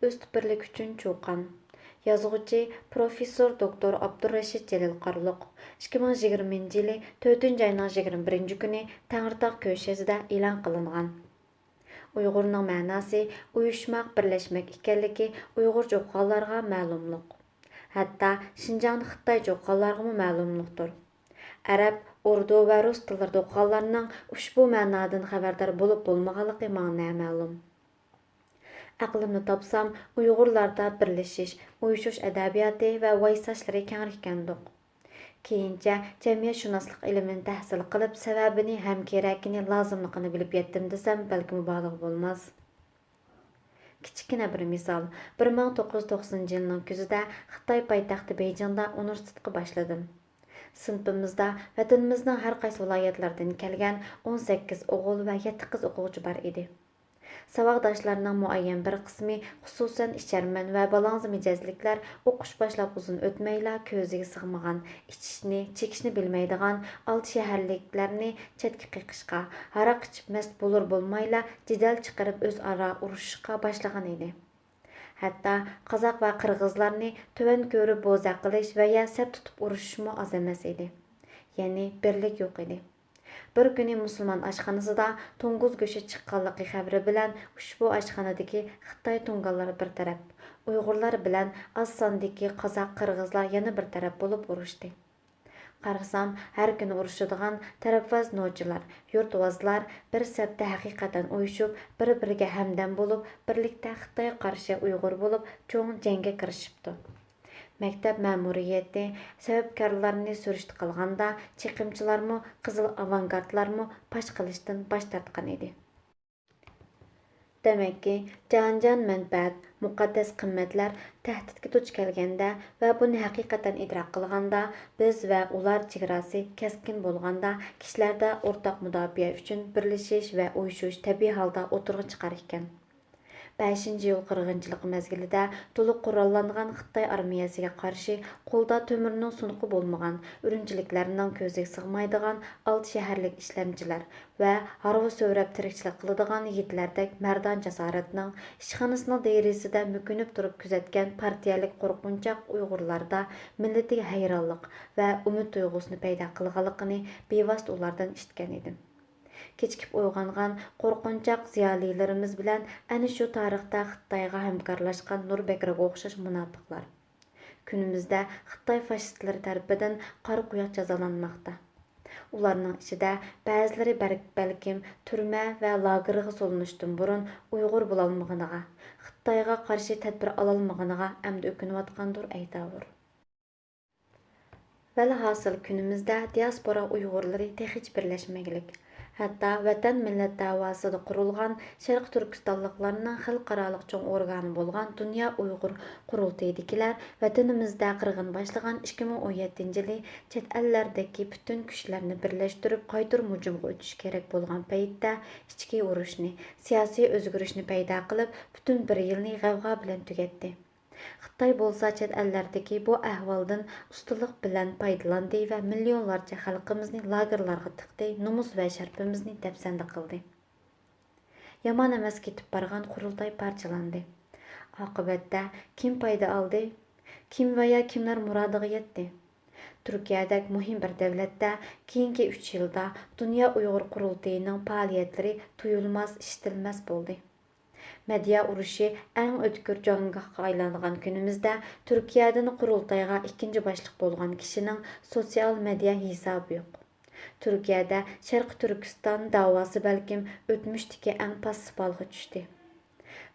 O'stipirlik uchun cho'qan. Yozuvchi professor doktor Abdurrashid Jalil Qarluq 2020 yili 4 ayning 21 kuni Tangirtaq köşesida e'lon qilingan. Uyg'urning ma'nosi uyushmaq, birlashmak ekanligi Uyg'ur cho'qqanlarga ma'lumliq. Hatto Şinjan'da Xitoy cho'qqanlarga ma'lumliqdir. Arab, Urdu va rus tillarida o'qiganlarning ushbu ma'nodan xabardor bo'lib bo'lmaganligi menga ma'lum. Aqlimni topsam, Uyg'urlarda birlashish, uyushish adabiyoti va voysashlari keng ekandiq. Keyincha jamiyatshunoslik ilmini tahsil qilib, sababini ham kerakini, lozimligini bilib yetdim desam, balki mubolag'a bo'lmas. Kichkina bir misol, 1990 yilning kuzida Xitoy poytaxti Beyjingda universitetga boshladim. Sinfimizda vatanimizning har qaysi viloyatlardan kelgan 18 o'g'il va 7 qiz o'quvchi bor edi. Savodoshlarining muayyan bir qismi, xususan icharman va balonzi mijozliklar o'qish boshlab uzun o'tmayla ko'ziga sig'magan, ichishni, chekishni bilmaydigan olti shaharliklarni chetga qiqishga, aroq ichib mast bo'lur bo'lmayla jidal chiqarib o'zaro urushishga boshlagan edi. Hatto qozoq va qirg'izlarni tuvan ko'rib bo'za qilish va saf tutib urishishmi oz emas edi. Ya'ni birlik yo'q edi. Bir kuni musulmon oshxonasida to'ng'iz go'shti chiqqanligi xabari bilan ushbu oshxonadagi Xitoy to'nganlari bir taraf, Uyg'urlar bilan oz sondagi qozoq qirg'izlar yana bir taraf bo'lib urushdi. Qarasam, har kuni urushadigan tarafvaz nochilar, yurtvozlar bir safda haqiqatan uyushib, bir-biriga hamdam bo'lib, birlikda Xitoyga qarshi Uyg'ur bo'lib, cho'ng jangga kirishibdi. Maktab ma'muriyati sababkorlarni surishti qilganda, chiqimchilarmi, qizil avangardlarmi pash qilishdan bosh tortgan edi. Demakki, jon manfaat, muqaddas qimmatlar tahdidga duch kelganda va buni haqiqatan idrok qilganda, biz va ular chegarasi keskin bo'lganda, kishilarda o'rtaq mudofaa uchun birlashish va uyushish tabiiy holda o'tirg'i chiqar ekan. 5-yil qirg'inchilik mezgilida to'liq qurollangan Xitoy armiyasiga qarshi qo'lda to'mirning sunuqi bo'lmagan, urumchiliklarning ko'ziga sig'maydigan 6 shaharlik ishlamchilar va harva so'rab tirikchilik qiladigan yigitlardek mardon jasoratning ishxonasining derazasida mukinib turib kuzatgan partiyalik qo'rqinchoq Uyg'urlarda millatiga hayronlik va umid tuyg'usini paydo qilganligini bevosita ulardan eshitgan edim. Kechikib uyg'ongan qo'rqinchoq ziyolilarimiz bilan ana shu tarixda Xitoyga hamkorlashgan Nurbekirga o'xshash munofiqlar. Kunimizda Xitoy fashistlari tarafidan qora quyoq jazolanmoqda. Ularning ichida ba'zilari balkim turma va lagerga solinishdan burun Uyg'ur bo'lolmaganiga, Xitoyga qarshi tadbir ololmaganiga amdi o'kinayotgandir aytavur. Velhasıl günümüzde diaspora Uyg'urlari texich birlashmaglik. Hatto vatan millat davosida qurilgan Sharq Turkistonliklarning xalqaroliq cho'ng organi bo'lgan Dunyo Uyg'ur qurultayidagilar vatanimizda qirg'in boshlagan 2017 yili chet ellardagi butun kuchlarni birlashtirib qaytarib hujumga o'tish kerak bo'lgan paytda ichki urushni, siyosiy o'zgarishni paydo qilib, butun bir yilni g'avg'o bilan tugatdi. Xitoy bo'lsa chet ellardagi bu ahvoldan ustunlik bilan foydalandi va millionlarcha xalqimizni lagerlarga tiqdi, nomus va sharafimizni dafsanda qildi. Yomon emas ketib borgan qurultoy parchalandi. Oqibatda kim foyda oldi? Kim va kimlar murodiga yetdi? Turkiyadagi muhim bir davlatda keyingi 3 yilda Dunyo Uyg'ur qurultayining faoliyatlari tuyulmas, ishitilmas bo'ldi. Media urushi eng o'tkir janggohga aylangan kunimizda Turkiyadan qurultayga ikkinchi boshliq bo'lgan kishining sotsial media hisobi yo'q. Turkiyada Sharq Turkiston davosi balkim o'tmishdagi eng passiv holga tushdi.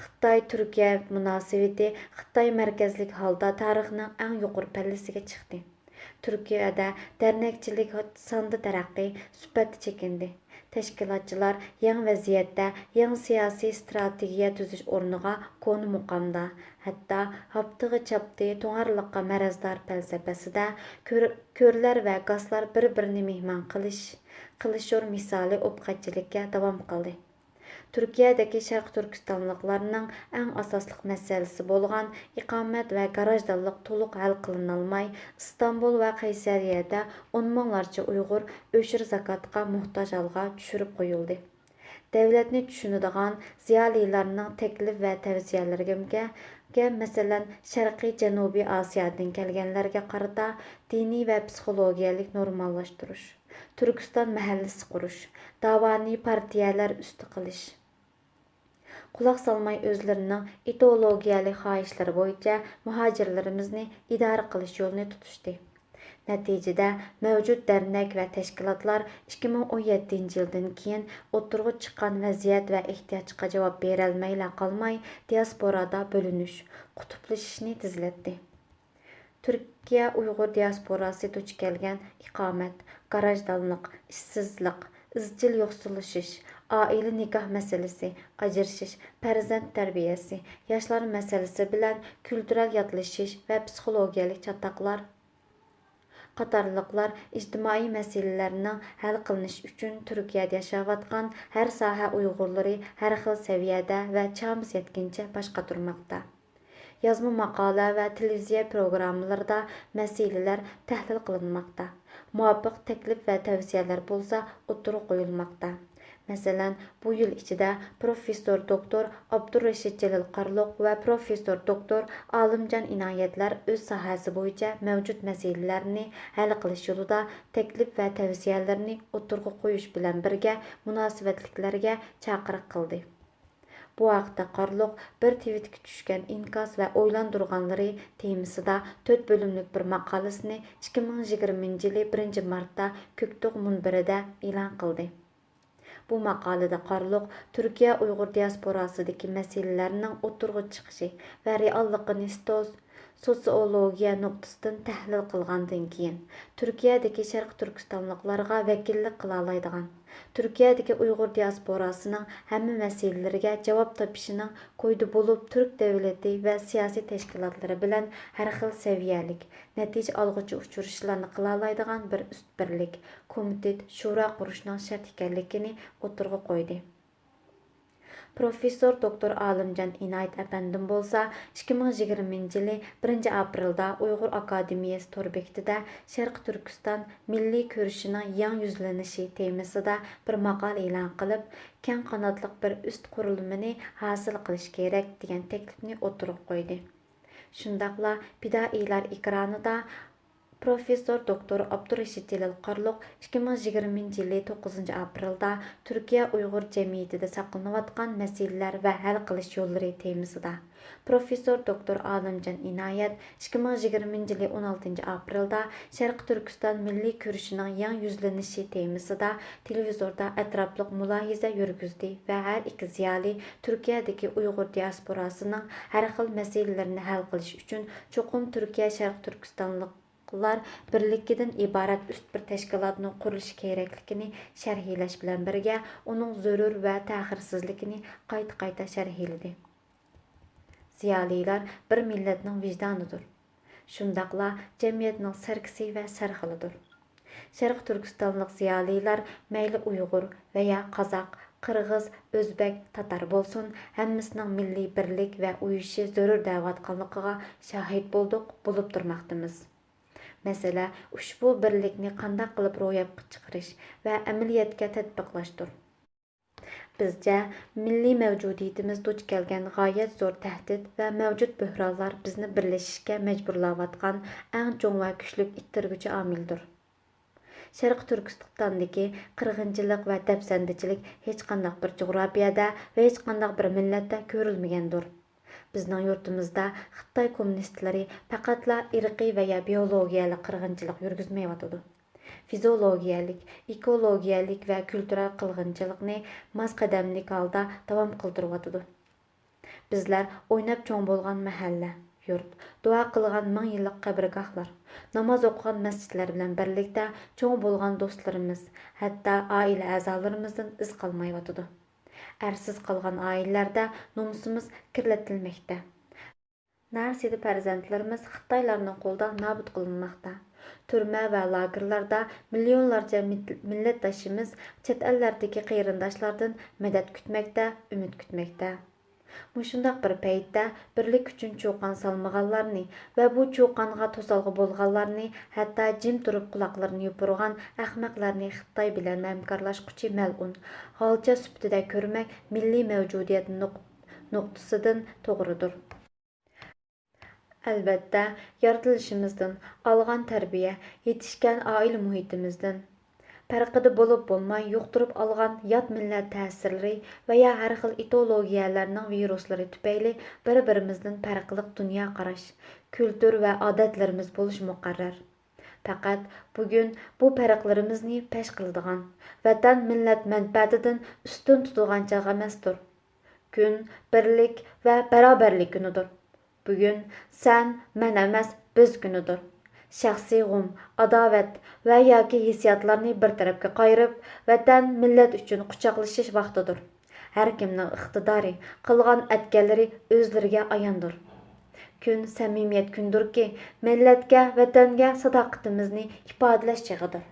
Xitoy-Turkiya munosabati Xitoy markazlik holda tarixning eng yuqori pallasiga chiqdi. Turkiyada dernekchilik sonda taraqqiy, sifati chekindi. Tashkilotchilar yangi vaziyatda, yangi siyosiy strategiya tuzish o'rniga koni muqamda, hatto haftiga chapdi to'g'riliqqa marazdor falsafasida ko'rlar va gazlar bir-birini mehmon qilishur misoli o'pqachilikka davom qildi. Turkiyadagi Sharq Turkistonliklarning eng asosli masalasi bo'lgan iqomat va garajdonlik to'liq hal qilinolmay, Istanbul va Qaysariyada 10 minglarcha Uyg'ur o'shir zakotga muhtoj holga tushirib qo'yildi. Davlatni tushunadigan ziyolilarning taklif va tavsiyalariga masalan Sharqiy Janubiy Osiyodan kelganlarga qarata diniy va psixologiyalik normallashtirish, Turkiston mahallasi qurish, davoni partiyalar usti qilish. Quloq solmay o'zlarining ideologiyalik xohishlari bo'yicha muhojirlarimizni idora qilish yo'lini tutishdi. Natijada mavjud dernek va tashkilotlar 2017 yildan keyin o'tirg'i chiqqan vaziyat va ehtiyojga javob berolmayla qolmay diasporada bo'linish, qutublashishni tezlatdi. Turkiya Uyg'ur diasporasi duch kelgan iqomat, garajdonlik, ishsizlik, izchil yo'qsulishish, oila nikoh masalasi, ajrashish, farzand tarbiyasi, yoshlar masalasi bilan kultural yotlashish va psixologiyalik chatoqlar qatorliqlar ijtimoiy masalalarning hal qilinish uchun Turkiyada yashayotgan har soha Uyg'urlari har xil saviyada va chamiz yetguncha bosh qotirmoqda. Yozma maqola va televiziya programmalarida masalalar tahlil qilinmoqda. Muvofiq taklif va tavsiyalar bo'lsa o'tirib qo'yilmoqda. Masalan, bu yil ichida professor doktor Abdurrashid Jalil Qarloq va professor doktor Olimjon Inoyatlar o'z sohasi bo'yicha mavjud masalalarni hal qilish yo'lida taklif va tavsiyalarni o'tirg'i qo'yish bilan birga munosabatliklarga chaqiriq qildi. Bu haqda Qarloq bir tweetga tushgan inkos va o'ylantirganlari temasida 4 bo'limlik bir maqolasini 2020 yili 1 martda Ko'kto'q munbirida e'lon qildi. Bu maqolada Qarloq Turkiya Uyg'ur diasporasidagi masalalarning o'tirg'i chiqishi va realligini sotsiologiya nuqtasidan tahlil qilgandan keyin Turkiyadagi Sharq Turkistonliklarga vakillik qila oladigan, Turkiyadagi Uyg'ur diasporasining hamma masalalariga javob topishining qo'ydi bo'lib Turk davlati va siyosiy tashkilotlari bilan har xil saviyalik, natija olg'uchi uchrashuvlarni qila oladigan bir ust birlik, komitet, shura qurishning shart ekanligini o'tirg'i qo'ydi. Professor doktor Olimjon Inoyat apandim bo'lsa 2020 yili 1 aprelda Uyg'ur Akademiyasi tor bekitida Sharq Turkiston milliy ko'rishining yangi yuzlanishi temasida bir maqola e'lon qilib, keng qanotliq bir ust qurilmani hosil qilish kerak degan taklifni o'tirib qo'ydi. Shundaqla fidoilar ekranida Professor doktor Abdurrashid Jalil Qarloq 2020 yili 9 aprelda Turkiya Uyg'ur jamiyatida saqlanayotgan masalalar va hal qilish yo'llari temasida, Professor doktor Olimjon Inoyat 2020 yili 16 aprelda Sharq Turkiston milliy ko'rishining yangi yuzlanishi temasida televizorda atrofliq mulohaza yurgizdi va har ikki ziyoli Turkiyadagi Uyg'ur diasporasining har xil masalalarini hal qilish uchun cho'qim Turkiya Sharq Turkistonlik birlikidan iborat üst bir tashkilotni qurilishi kerakligini sharhlash bilan birga uning zarur va ta'xirsizligini qayta sharhladi. Ziyolilar bir millatning vijdonidir. Shundaqla jamiyatning sarkisi va sarxilidir. Sharq Turkistonlik ziyolilar mayli Uyg'ur va ya Qozoq, Qirg'iz, O'zbek, Tatar bo'lsin, hammasining milliy birlik va uyushi zarur da'vatqanligiga shahid bo'lib turmoqdamiz. Mesela ushbu birlikni qanday qilib ro'yobga chiqarish va amaliyotga tatbiqlashdir. Bizcha milliy mavjudiyatimiz duch kelgan g'oyat zo'r tahdid va mavjud buhronlar bizni birlashishga majburlayotgan eng chong va kuchli ittirguvchi omildir. Sharq Turkistondagi qirg'inchilik va dafsandichilik hech qanday bir jo'grafiyada va hech qanday bir millatda ko'rilmagandir. Bizning yurtimizda Xitoy kommunistlari faqatla irqiy va biologiyalik qirg'inchilik yurgizmayotidi. Fiziologiyalik, ekologiyalik va kultural qirg'inchilikni mos qadamlik holda davom qildiryotidi. Bizlar o'ynab cho'ng bo'lgan mahalla, yurt, duo qilgan 1000 yillik qabrgohlar, namoz o'qigan masjidlar bilan birlikda cho'ng bo'lgan do'stlarimiz, hatto oila a'zolarimizdan iz qolmayotidi. Ersiz qolgan oilalarda nomusimiz kirlatilmoqda. Narsida farzandlarimiz Xitoylarning qo'lida nobud qilinmoqda. Turma va lagerlarda millionlarcha millatdoshimiz chet ellardagi qarindoshlardan madad kutmoqda, umid kutmoqda. Мұшындақ бір пәйтті бірлік үшін чоқан салмағанларны və bu чоқанға тосалғы болғанларны, хәтта jim тұрып құлақларını юпырған әхмәқләрні Xitay білән мәмкарлашқучы мәл'un, ғалча süptidә көрмәк milli mevcudiyet noktasıdan toğrudur. Әлбәттә, yaratılışımızdan, alğan tərbiyə, yetişkən aile muhitimizdən, pərqidi bo'lib bo'lmay yuqtirib alğan yat millat ta'sirləri və ya hər xil ideologiyalarning viruslari tüpəyli bir-birimizdən pərqliq dünya qaraş, kültür və adətlərimiz bo'lish muqarrar. Faqat bugun bu pərqlərimizni peş qiladigan, vatan millat mənfəatidən üstün tutulğan çağ emasdır. Gün birlik və bərabərlik günüdür. Bugun sen, mən emas, biz günüdür. Şəxsi g'um, adovat və yoki hissiyatlarni bir tarafga qayırıb, vatan millat uchun quchoqlashish vaqtidir. Har kimning iqtidori, qilgan atganlari o'zlariga ayondir. Kun samimiyat kundurki, millatga, vatanga sadoqatimizni ifodalash chog'idir.